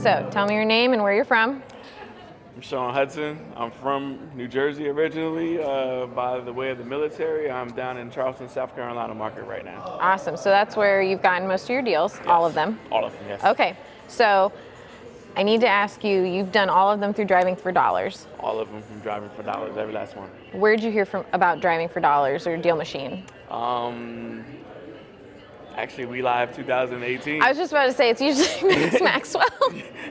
So tell me your name and where you're from. I'm Sean Hudson. I'm from New Jersey originally, by the way of the military. I'm down in Charleston, South Carolina market right now. Awesome. So that's where you've gotten most of your deals, Yes. all of them? All of them, yes. Okay. So I need to ask you, you've done all of them through Driving for Dollars. All of them from Driving for Dollars, every last one. Where'd you hear about Driving for Dollars or DealMachine? Actually, We Live 2018. I was just about to say, it's usually Max Maxwell.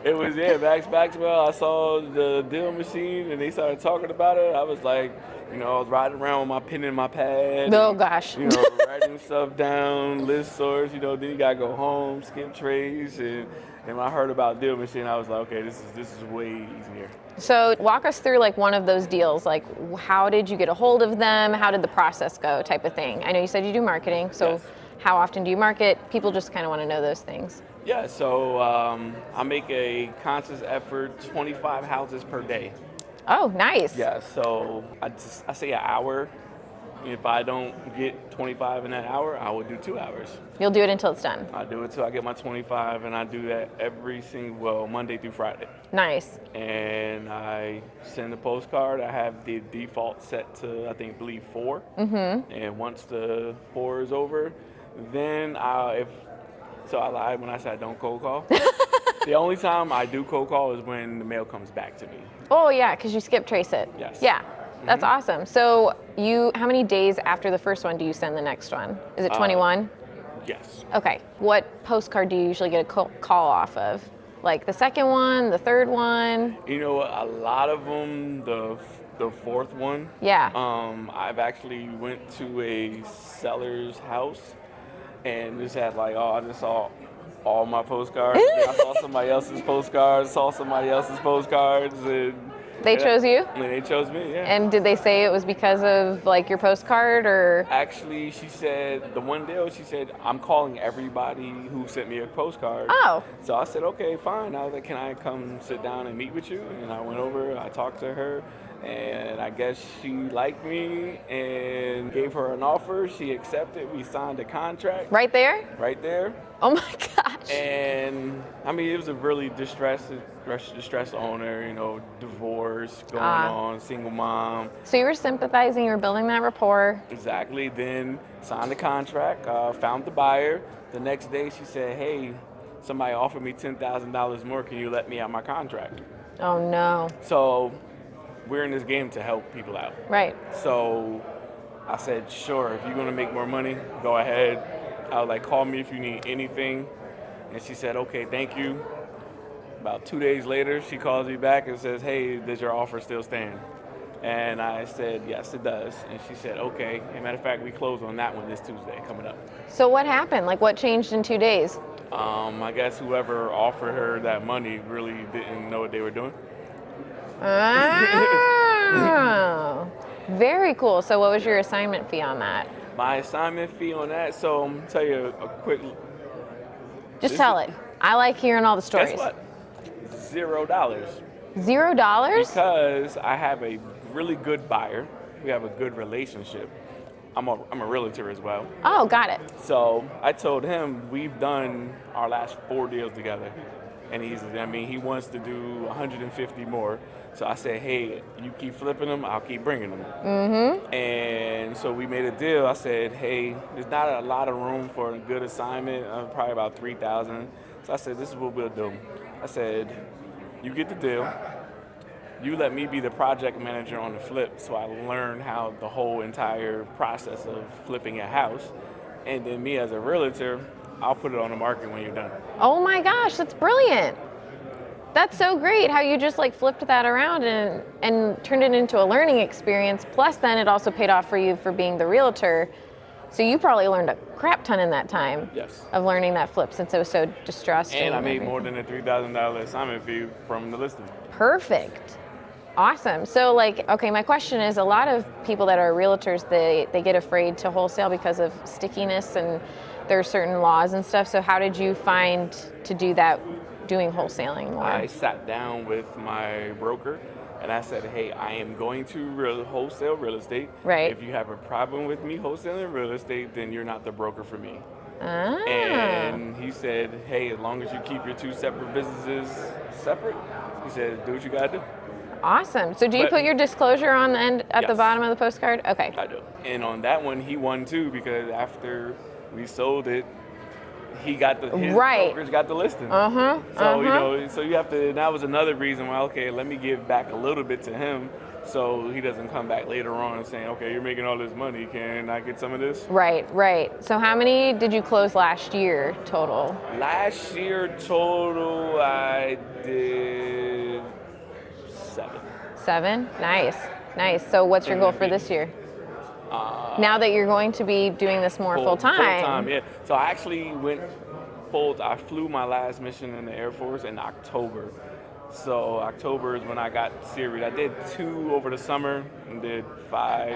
It was, Max Maxwell. I saw the DealMachine and they started talking about it. I was like, I was riding around with my pen and my pad. Oh, gosh. Writing stuff down, list source, then you gotta go home, skip trades, and when I heard about DealMachine, I was like, okay, this is way easier. So walk us through like one of those deals, like how did you get a hold of them? How did the process go type of thing? I know you said you do marketing, so Yes. How often do you market? People just kind of want to know those things. Yeah, so I make a conscious effort, 25 houses per day. Oh, nice. Yeah, so I say an hour. If I don't get 25 in that hour, I will do 2 hours. You'll do it until it's done. I do it till I get my 25, and I do that every single, Monday through Friday. Nice. And I send a postcard. I have the default set to, I believe 4. Mm-hmm. And once the 4 is over, then I lied when I said I don't cold call. The only time I do cold call is when the mail comes back to me. Oh yeah, because you skip trace it. Yes. Yeah, that's awesome. So how many days after the first one do you send the next one? Is it 21? Yes. Okay. What postcard do you usually get a call off of? Like the second one, the third one? A lot of them, the fourth one. Yeah. I've actually went to a seller's house and just had I just saw all my postcards. And I saw somebody else's postcards, and They chose you? And they chose me, yeah. And did they say it was because of your postcard or? Actually, she said, the one deal, she said, I'm calling everybody who sent me a postcard. Oh. So I said, okay, fine. I was like, can I come sit down and meet with you? And I went over, I talked to her, and I guess she liked me and gave her an offer. She accepted. We signed a contract. Right there? Right there. Oh my gosh. And it was a really distressed owner, divorce going on, single mom. So you were sympathizing, you were building that rapport. Exactly. Then signed the contract, found the buyer. The next day she said, hey, somebody offered me $10,000 more. Can you let me out my contract? Oh no. So we're in this game to help people out. Right. So I said, sure, if you're going to make more money, go ahead. I was like, call me if you need anything. And she said, okay, thank you. About 2 days later, she calls me back and says, hey, does your offer still stand? And I said, yes, it does. And she said, okay. As a matter of fact, we close on that one this Tuesday coming up. So what happened? What changed in 2 days? I guess whoever offered her that money really didn't know what they were doing. Oh, very cool. So what was your assignment fee on that? My assignment fee on that, so I'm going to tell you a quick... Just tell it. I like hearing all the stories. Guess what? $0. $0? Because I have a really good buyer. We have a good relationship. I'm a realtor as well. Oh, got it. So I told him we've done our last 4 deals together. And he wants to do 150 more. So I said, hey, you keep flipping them, I'll keep bringing them. Mm-hmm. And so we made a deal. I said, hey, there's not a lot of room for a good assignment, probably about $3,000. So I said, this is what we'll do. I said, you get the deal. You let me be the project manager on the flip so I learn how the whole entire process of flipping a house. And then me as a realtor, I'll put it on the market when you're done. Oh my gosh, that's brilliant. That's so great how you just flipped that around and turned it into a learning experience. Plus then it also paid off for you for being the realtor. So you probably learned a crap ton in that time. Yes. Of learning that flip since it was so distressed. And I made more than a $3,000 assignment fee from the listing. Perfect. Awesome. So okay, my question is, a lot of people that are realtors, they get afraid to wholesale because of stickiness and there are certain laws and stuff. So how did you find to do that, doing wholesaling more? I sat down with my broker and I said, hey, I am going to wholesale real estate. Right. If you have a problem with me wholesaling real estate, then you're not the broker for me. Ah. And he said, hey, as long as you keep your two separate businesses separate, he said, do what you got to do. Awesome. So do you But- put your disclosure on the end at the Yes. bottom of the postcard? Okay. I do. And on that one, he won too, because after we sold it, he got his Right. brokerage got the listing. Uh-huh. So, you know, so you have to, that was another reason why, okay, let me give back a little bit to him so he doesn't come back later on and saying, okay, you're making all this money, can I get some of this? Right. So how many did you close last year total? Last year total, I did 7. 7? Nice. So what's your goal for this year? Now that you're going to be doing this more full time. Full time, yeah. So I actually I flew my last mission in the Air Force in October. So October is when I got serious. I did 2 over the summer and did 5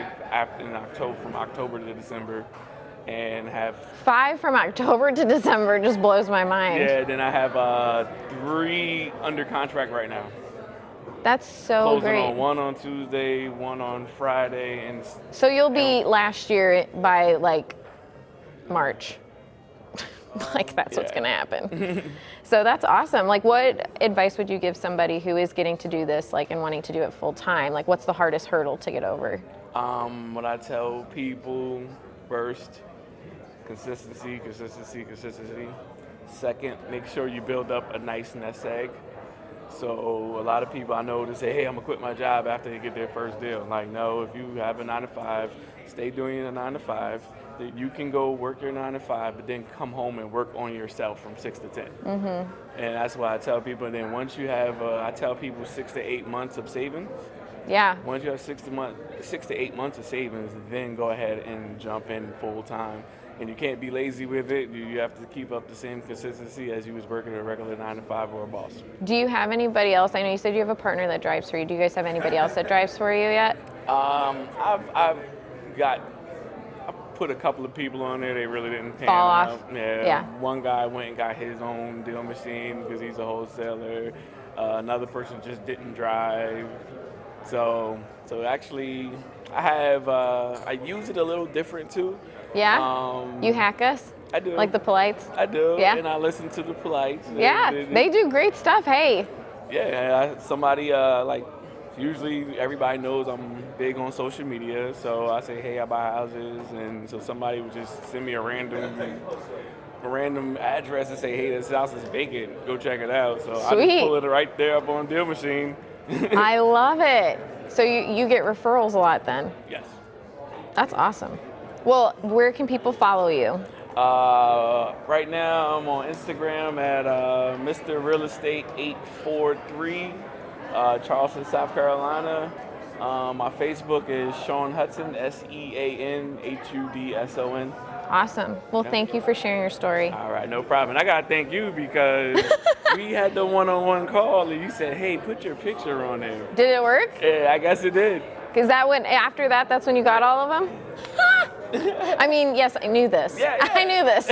in October, from October to December, and have 5 from October to December just blows my mind. yeah. Then I have 3 under contract right now. That's so Closing great. on 1 on Tuesday, 1 on Friday, and So you'll be last year by like March. Like that's what's Yeah. going to happen. So that's awesome. Like what advice would you give somebody who is getting to do this like and wanting to do it full time? Like what's the hardest hurdle to get over? What I tell people first, consistency. Second, make sure you build up a nice nest egg. So a lot of people I know to say, hey, I'm gonna quit my job after they get their first deal. Like, no, if you have a 9 to 5, stay doing a 9 to 5. That you can go work your 9 to 5, but then come home and work on yourself from 6 to 10. Mm-hmm. And that's why I tell people. And then once you have, I tell people 6 to 8 months of savings. Yeah. Once you have 6 to 8 months of savings, then go ahead and jump in full time. And you can't be lazy with it. You have to keep up the same consistency as you was working a regular 9 to 5 or a boss. Do you have anybody else? I know you said you have a partner that drives for you. Do you guys have anybody else that drives for you yet? I've put a couple of people on there. They really didn't pan Fall out. off. Yeah. Yeah. One guy went and got his own DealMachine because he's a wholesaler. Another person just didn't drive. So actually, I have I use it a little different too. Yeah? You hack us? I do. Like the polites? I do. Yeah? And I listen to the polites. Yeah, they do great stuff. Hey. Yeah, somebody usually everybody knows I'm big on social media, so I say, hey, I buy houses, and so somebody would just send me a random address and say, hey, this house is vacant, go check it out. So I Sweet. just pull it right there up on DealMachine. I love it. So you get referrals a lot then? Yes. That's awesome. Well, where can people follow you? Right now I'm on Instagram at Mr. Real Estate 843, Charleston, South Carolina. My Facebook is Sean Hudson, SeanHudson. Awesome. Well, thank you for sharing your story. All right, no problem. And I gotta thank you because we had the one-on-one call and you said, hey, put your picture on there. Did it work? Yeah, I guess it did. Because after that, that's when you got all of them? I mean, yes, I knew this. Yeah. I knew this.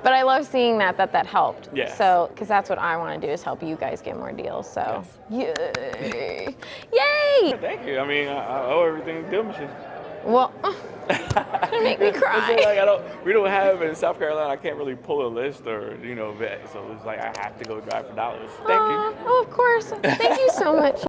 But I love seeing that helped. Yes. So, because that's what I want to do is help you guys get more deals. So, yay. Yay! Thank you. I mean, I owe everything to DealMachine. Well, gonna make me cry. It's like we don't have in South Carolina. I can't really pull a list or vet, so it's like I have to go drive for dollars. Thank you. Oh, of course. Thank you so much.